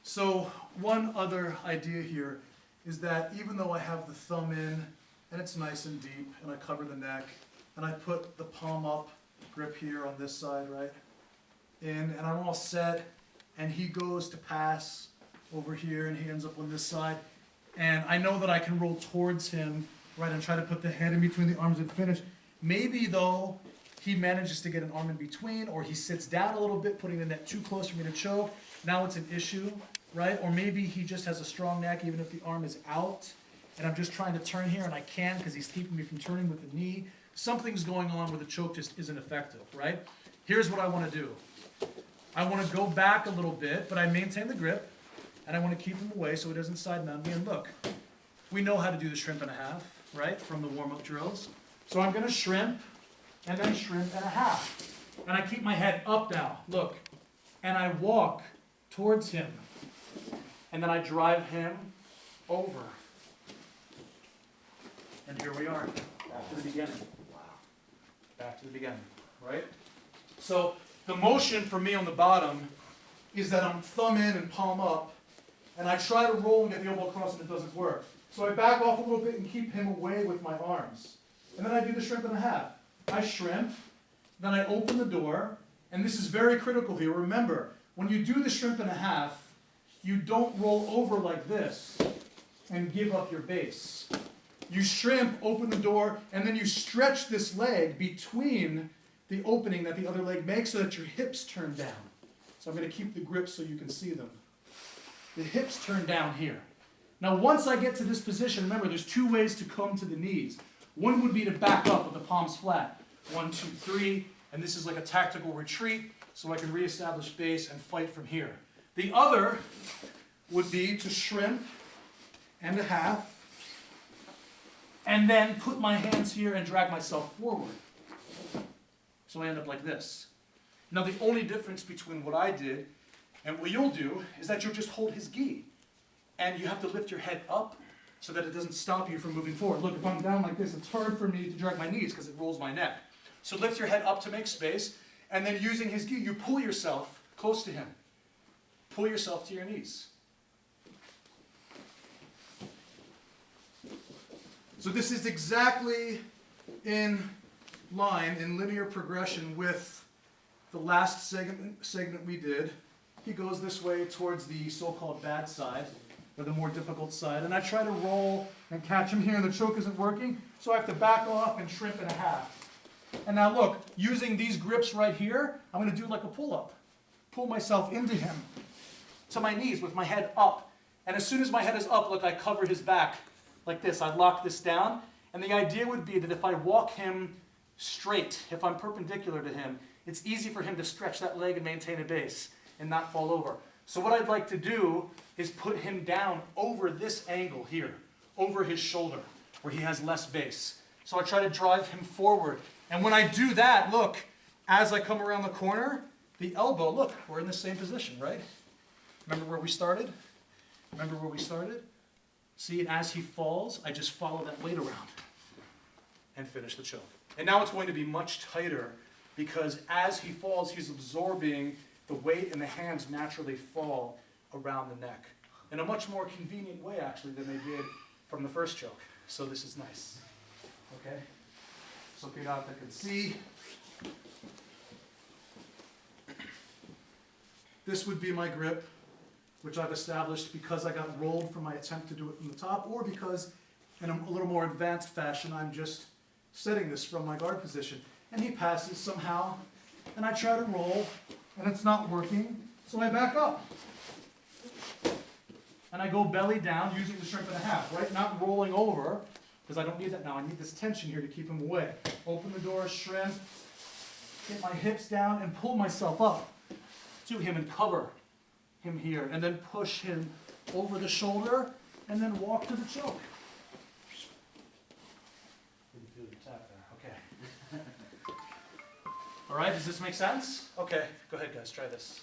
So one other idea here is that even though I have the thumb in, and it's nice and deep, and I cover the neck, and I put the palm up grip here on this side, right, in, and I'm all set, and he goes to pass over here, and he ends up on this side, and I know that I can roll towards him, right, and try to put the head in between the arms and finish. Maybe, though, he manages to get an arm in between, or he sits down a little bit, putting the neck too close for me to choke. Now it's an issue, right? Or maybe he just has a strong neck, even if the arm is out, and I'm just trying to turn here, and I can because he's keeping me from turning with the knee. Something's going on where the choke just isn't effective, right? Here's what I want to do. I want to go back a little bit, but I maintain the grip, and I want to keep him away so he doesn't side mount me. And look, we know how to do the shrimp and a half, right, from the warm-up drills. So I'm going to shrimp, and then shrimp and a half. And I keep my head up now, look, and I walk towards him, and then I drive him over. And here we are, back to the beginning. Back to the beginning, right? So the motion for me on the bottom is that I'm thumb in and palm up, and I try to roll and get the elbow across, and it doesn't work. So I back off a little bit and keep him away with my arms. And then I do the shrimp and a half. I shrimp, then I open the door, and this is very critical here. Remember, when you do the shrimp and a half, you don't roll over like this and give up your base. You shrimp, open the door, and then you stretch this leg between the opening that the other leg makes so that your hips turn down. So I'm going to keep the grip so you can see them. The hips turn down here. Now once I get to this position, remember there's two ways to come to the knees. One would be to back up with the palms flat. 1, 2, 3, and this is like a tactical retreat so I can reestablish base and fight from here. The other would be to shrimp and a half, and then put my hands here and drag myself forward. So I end up like this. Now the only difference between what I did and what you'll do is that you'll just hold his gi. And you have to lift your head up so that it doesn't stop you from moving forward. Look, if I'm down like this, it's hard for me to drag my knees because it rolls my neck. So lift your head up to make space, and then using his gi, you pull yourself close to him. Pull yourself to your knees. So this is exactly in line, in linear progression with the last segment we did. He goes this way towards the so-called bad side, or the more difficult side, and I try to roll and catch him here, and the choke isn't working, so I have to back off and shrimp and a half. And now look, using these grips right here, I'm going to do like a pull-up. Pull myself into him, to my knees with my head up. And as soon as my head is up, look, I cover his back like this. I lock this down, and the idea would be that if I walk him straight, if I'm perpendicular to him, it's easy for him to stretch that leg and maintain a base and not fall over. So what I'd like to do is put him down over this angle here, over his shoulder, where he has less base. So I try to drive him forward. And when I do that, look, as I come around the corner, the elbow, look, we're in the same position, right? Remember where we started? Remember where we started? See, and as he falls, I just follow that weight around and finish the choke. And now it's going to be much tighter because as he falls, he's absorbing the weight, and the hands naturally fall around the neck in a much more convenient way, actually, than they did from the first choke. So this is nice. Okay? So Pirata can see. This would be my grip, which I've established because I got rolled from my attempt to do it from the top, or because in a little more advanced fashion, I'm just setting this from my guard position. And he passes somehow, and I try to roll, and it's not working, so I back up. And I go belly down using the shrimp and a half, right? Not rolling over, because I don't need that now. I need this tension here to keep him away. Open the door, shrimp, get my hips down, and pull myself up to him and cover him here, and then push him over the shoulder, and then walk to the choke. Didn't feel your tap there, okay. All right, does this make sense? Okay, go ahead guys, try this.